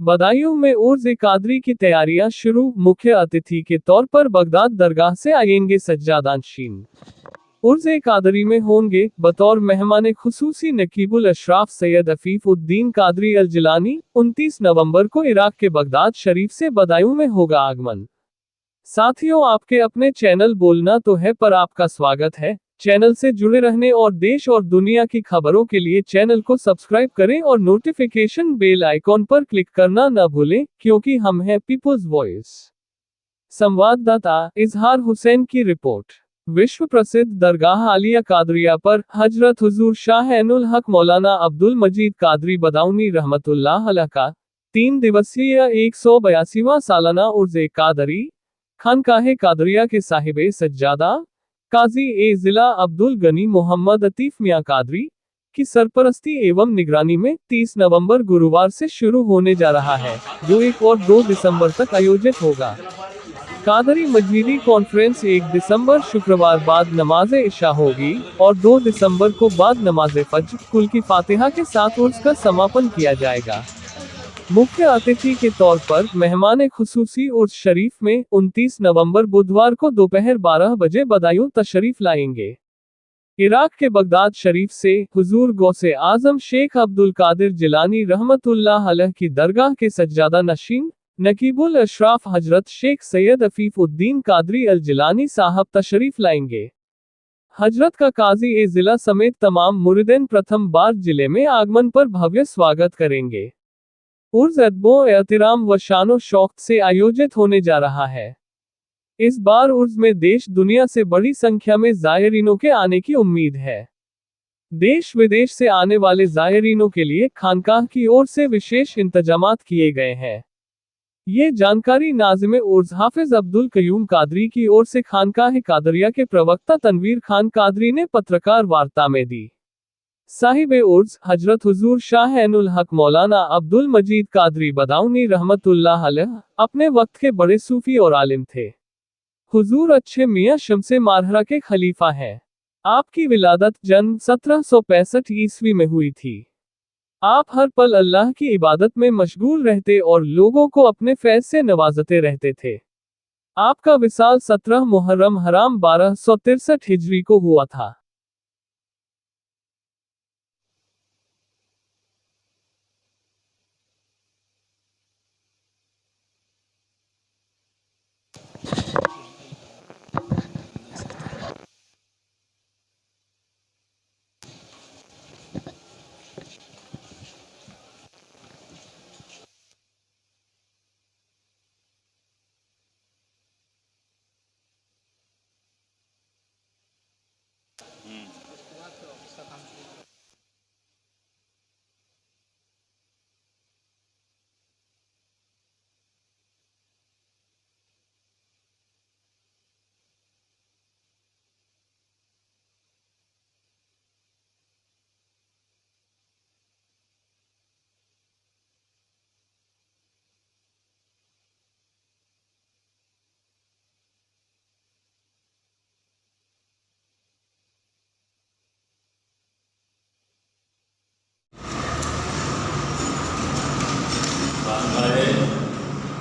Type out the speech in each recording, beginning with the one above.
बदायूं में उर्ज़ कादरी की तैयारियां शुरू। मुख्य अतिथि के तौर पर बगदाद दरगाह से आएंगे सज्जादानशीन। उर्ज़ कादरी में होंगे बतौर मेहमान खुसूसी नकीबुल अशराफ सैयद अफीफ उद्दीन कादरी अल जिलानी। 29 नवंबर को इराक के बगदाद शरीफ से बदायूं में होगा आगमन। साथियों, आपके अपने चैनल बोलना तो है पर आपका स्वागत है। चैनल से जुड़े रहने और देश और दुनिया की खबरों के लिए चैनल को सब्सक्राइब करें और नोटिफिकेशन बेल आइकॉन पर क्लिक करना न भूलें, क्योंकि हम हैं पीपुल्स वॉइस। संवाददाता इजहार हुसैन की रिपोर्ट। विश्व प्रसिद्ध दरगाह आलिया कादरिया पर हजरत हुजूर शाह ऐनुल हक मौलाना अब्दुल मजीद कादरी बदाऊनी रहमतुल्लाह अलैह का 3 दिवसीय 182वां सालाना उर्ज़ कादरी खानकाहे कादरिया के साहिबे सज्जादा काजी ए जिला अब्दुल गनी मोहम्मद अतीफ मियां कादरी की सरपरस्ती एवं निगरानी में 30 नवंबर गुरुवार से शुरू होने जा रहा है, जो 1 और 2 दिसंबर तक आयोजित होगा। कादरी मजलिसी कॉन्फ्रेंस 1 दिसंबर शुक्रवार बाद नमाज इशा होगी और 2 दिसंबर को बाद नमाज फज्र कुल की फातिहा के साथ उर्स का समापन किया जाएगा। मुख्य अतिथि के तौर पर मेहमान खुसूसी उर्स शरीफ में 29 नवंबर बुधवार को दोपहर 12 बजे बदायूं तशरीफ लाएंगे। इराक के बगदाद शरीफ से हुजूर गौसे आजम शेख अब्दुल कादिर जिलानी रहमतुल्लाह अलैह की दरगाह के सज्जादा नशीन नकीबुल अशराफ हजरत शेख सैयद अफीफ उद्दीन कादरी अल जिलानी साहब तशरीफ लाएंगे। हजरत का काजी ए जिला समेत तमाम मुरीदीन प्रथम बार जिले में आगमन पर भव्य स्वागत करेंगे। उर्ज़ अदबो एहतिराम व शानो शौक से आयोजित होने जा रहा है। इस बार उर्ज़ में देश दुनिया से बड़ी संख्या में ज़ायरीनों के आने की उम्मीद है। देश विदेश से आने वाले ज़ायरीनों के लिए खानकाह की ओर से विशेष इंतजामात किए गए हैं। ये जानकारी नाज़िम उर्ज़ हाफिज अब्दुल कयूम कादरी की ओर से खानकाह कादरिया के प्रवक्ता तनवीर खान कादरी ने पत्रकार वार्ता में दी। साहिबे उर्ज़ हजरत हुजूर शाह ऐनुल हक मौलाना अब्दुल मजीद कादरी बदाऊनी रहमतुल्लाह अलैह अपने वक्त के बड़े सूफी और आलिम थे। हुजूर अच्छे मियां शम्से मारहरा के खलीफा हैं। आपकी विलादत जन्म 1765 ईस्वी में हुई थी। आप हर पल अल्लाह की इबादत में मशगूल रहते और लोगों को अपने फैज़ से नवाजते रहते थे। आपका विसाल 17 मुहर्रम हराम 1263 हिजरी को हुआ था।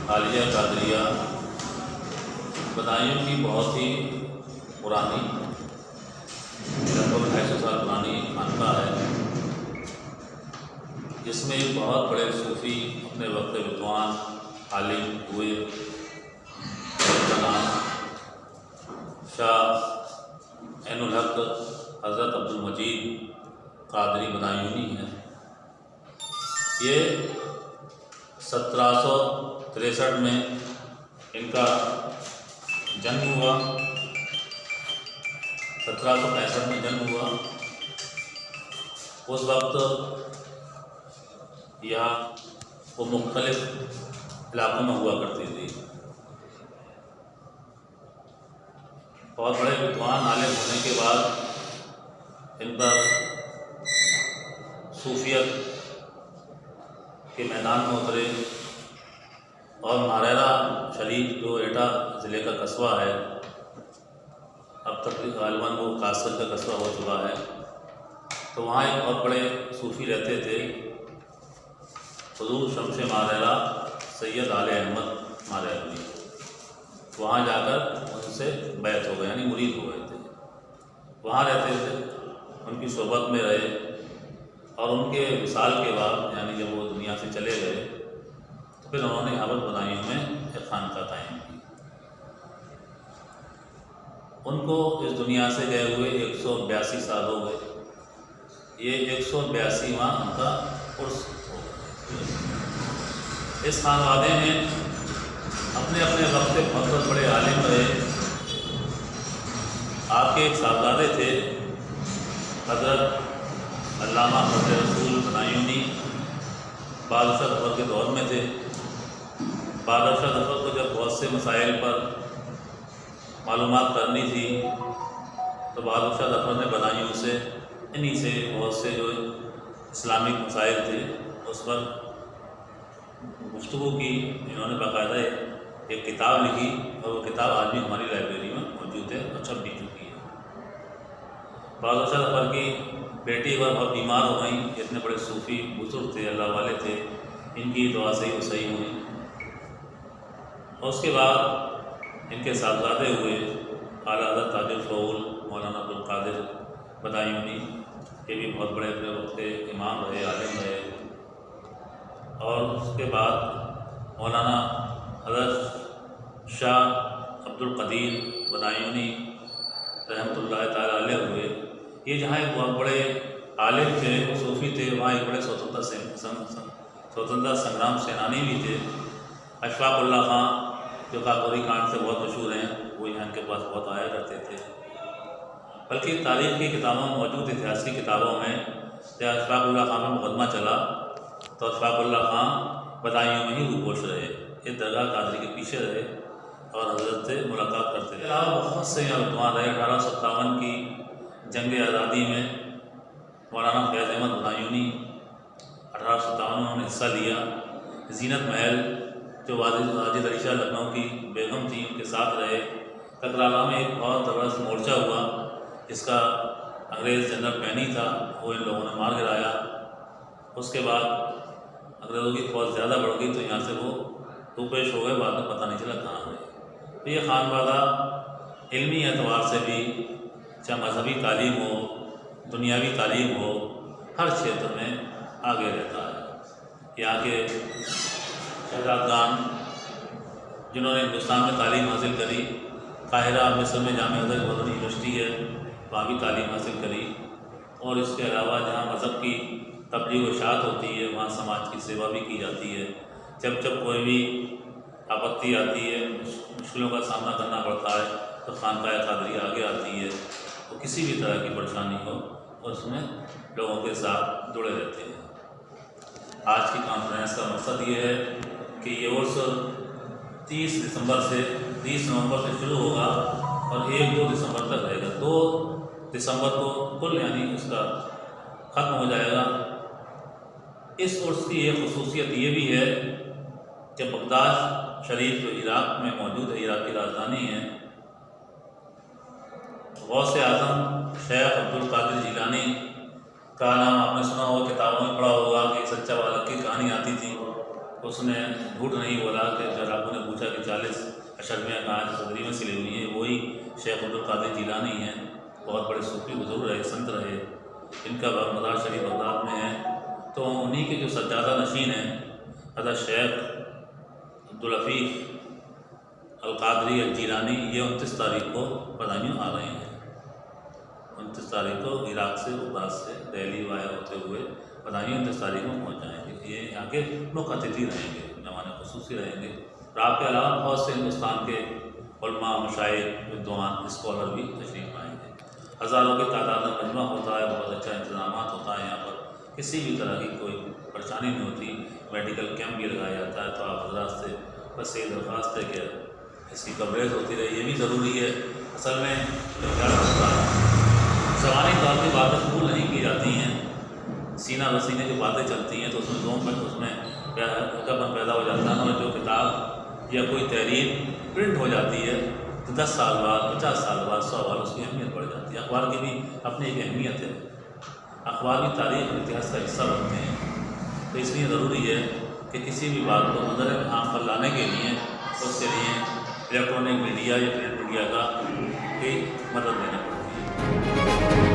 आलिया कादरिया बदायूं की बहुत ही पुरानी लगभग 250 साल पुरानी खानकाह है, जिसमें बहुत बड़े सूफ़ी अपने वक्त विद्वान आलिम हुए। उनका नाम शाह ऐनुल हक हज़रत अब्दुल मजीद कादरी बदायूनी है। ये 1763 में इनका जन्म हुआ। 1765 में जन्म हुआ। उस वक्त यहाँ वो मुख्तलिफ इलाकों में हुआ करती थी। बहुत बड़े विद्वान आलिम होने के बाद इन पर सूफियत के मैदान में उतरे और मारेरा शरीफ जो एटा ज़िले का कस्बा है, अब तक गालिबन वो कासर का कस्बा हो चुका है, तो वहाँ एक बहुत बड़े सूफ़ी रहते थे हुजूर शम्स मारेरा सैयद आले अहमद मारेरवी, वहाँ जाकर उनसे बैत हो गए, यानी मुरीद हो गए थे। वहाँ रहते थे, उनकी सोबत में रहे, और उनके विसाल के बाद यानी जब वो दुनिया से चले गए तो फिर उन्होंने हबल बदायूं में एक खानका कायम की। उनको इस दुनिया से गए हुए 182 साल हो गए। ये 182वां उनका उर्स हो गया। इस खानवादे में अपने अपने वक्त के बहुत बड़े आलिम रहे। आपके एक साहबजादे थे हज़रत अल्लामा फजल रसूल बदायूनी, बादशाह ज़फ़र के दौर में थे। बादशाह ज़फ़र को जब बहुत से मसाइल पर मालूमात करनी थी तो बादशाह ज़फ़र ने बदायूं से इन्हीं से बहुत से जो इस्लामिक मसाइल थे उस पर गुफ्तगू की। इन्होंने बाकायदा एक किताब लिखी और वो किताब आज भी हमारी लाइब्रेरी में मौजूद है और छप भी चुकी है। बादशाह ज़फ़र की बेटी एक बार बहुत बीमार हो गई। इतने बड़े सूफ़ी बुजुर्ग थे, अल्लाह वाले थे, इनकी दुआ से ही वो सही हुई। और उसके बाद इनके साहबजादे हुए आला हज़रत ताजुल फ़ौल मौलाना अब्दुल क़ादिर बदायूनी, ये भी बहुत बड़े अपने वक्त के इमाम रहे, आलिम रहे। और उसके बाद मौलाना हज़रत शाह अब्दुल क़दीर बदायूनी रहमतुल्लाह ताला अलैह हुए। ये जहाँ एक बहुत बड़े आलिम थे, सूफ़ी थे, वहाँ एक बड़े स्वतंत्रता संग्राम सेनानी भी थे। अशफाक़ उल्लाह ख़ान जो काकोरी कांड से बहुत मशहूर हैं, वो यहाँ के पास बहुत आया करते थे। बल्कि तारीख़ की किताबों में मौजूद, इतिहास की किताबों में जब अशफाक़ उल्लाह ख़ान में मुक़दमा चला तो अशफाक़ उल्लाह ख़ान बदायूं में ही रूपोश रहे। ये दरगाह कादरी के पीछे रहे और हज़रत से मुलाकात करते रहे। अलावा बहुत से यहाँ रहे। 1857 की जंग आज़ादी में मौलाना फैज़ अहमद बदायूनी 1857 में उन्होंने हिस्सा लिया। ज़ीनत महल जो वाजिद अली शाह लखनऊ की बेगम थी, उनके साथ रहे। ककराला में एक बहुत ज़बरदस्त मोर्चा हुआ जिसका अंग्रेज़ जनरल पैनी था, वो इन लोगों ने मार गिराया। उसके बाद अंग्रेज़ों की फ़ौज ज़्यादा बढ़ गई तो यहाँ से वो रूपेश हो गए, बाद में पता नहीं चला कहाँ गए। तो ये खानवादा इल्मी एतबार से भी, चाहे मजहबी तालीम हो, दुनियावी तालीम हो, हर क्षेत्र में आगे रहता है। यहाँ के शहजादगान जिन्होंने हिंदुस्तान में तालीम हासिल करी, काहिरा मिस्र में जामिया मदनी यूनिवर्सिटी है, वहाँ भी तालीम हासिल करी। और इसके अलावा जहाँ मज़हब की तबलीग व इशाअत होती है, वहाँ समाज की सेवा भी की जाती है। जब जब कोई भी आपत्ति आती है, मुश्किलों का सामना करना पड़ता है, तो खानकाह कादरी आगे आती है। तो किसी भी तरह की परेशानी हो और उसमें लोगों के साथ जुड़े रहते हैं। आज की कॉन्फ्रेंस का मकसद ये है कि ये उर्स 30 नवंबर से शुरू होगा और 1-2 दिसंबर तक रहेगा। 2 दिसंबर को कुल यानी उसका ख़त्म हो जाएगा। इस उर्स की एक ख़ुसूसियत ये भी है कि बगदाद शरीफ जो इराक़ में मौजूद है, इराक़ की राजधानी है, गौसे आज़म शेख अब्दुल क़ादिर जिलानी का नाम आपने सुना होगा, किताबों में पढ़ा होगा कि सच्चा बालक की कहानी आती थी। उसने झूठ नहीं बोला कि जब आपको ने पूछा कि 40 अशरमियाँ कहाँ सदरी में सिली हुई हैं, वही शेख अब्दुल क़ादिर जिलानी हैं। बहुत बड़े सूफी बुजुर्ग रहे, संत रहे। इनका मज़ार शरीफ बगदाद में है। तो उन्हीं के जो सज्जादा नशीन हैं हज़रत शेख अब्दुल हफ़ीज़ अल-क़ादरी अल-जिलानी, ये 29 तारीख़ को बदायूं आ रहे हैं। 29 तारीख़ को इराक़ से, बगदाद से दिल्ली वाया होते हुए बदायूं 29 तारीख़ को पहुँच जाएंगे। ये यहाँ के मुख्य अतिथि रहेंगे, मेहमान ख़ुसूसी रहेंगे। और आपके अलावा बहुत से हिंदुस्तान के उलमा, मशाइख, विद्वान, स्कॉलर भी तशरीफ़ आएंगे। हज़ारों की तादाद में मजमा होता है, बहुत अच्छा इंतज़ाम होता है यहाँ पर। किसी भी तरह की कोई परेशानी नहीं होती। मेडिकल कैंप भी लगाया जाता है। तो आप हज़रात से बस ये दरख्वास्त है कि इसकी कवरेज होती रहे, ये भी ज़रूरी है। असल में क्या होता है, ज़बानी तौर की बातें कबूल नहीं की जाती हैं, सीना बसीने जो बातें चलती हैं तो उसमें जोम में उसमें हल्कापन पैदा हो जाता है। और जो किताब या कोई तहरीर प्रिंट हो जाती है तो 10 साल बाद, 50 साल बाद, 100 बार उसकी अहमियत बढ़ जाती है। अखबार की भी अपनी एक अहमियत है। अखबार भी तारीख़ और इतिहास का हिस्सा बनते हैं। तो इसलिए ज़रूरी है कि किसी भी बात को नज़र आम पर लाने के लिए उसके लिए इलेक्ट्रॉनिक मीडिया या प्रिंट मीडिया का ही मदद लेना पड़ती है।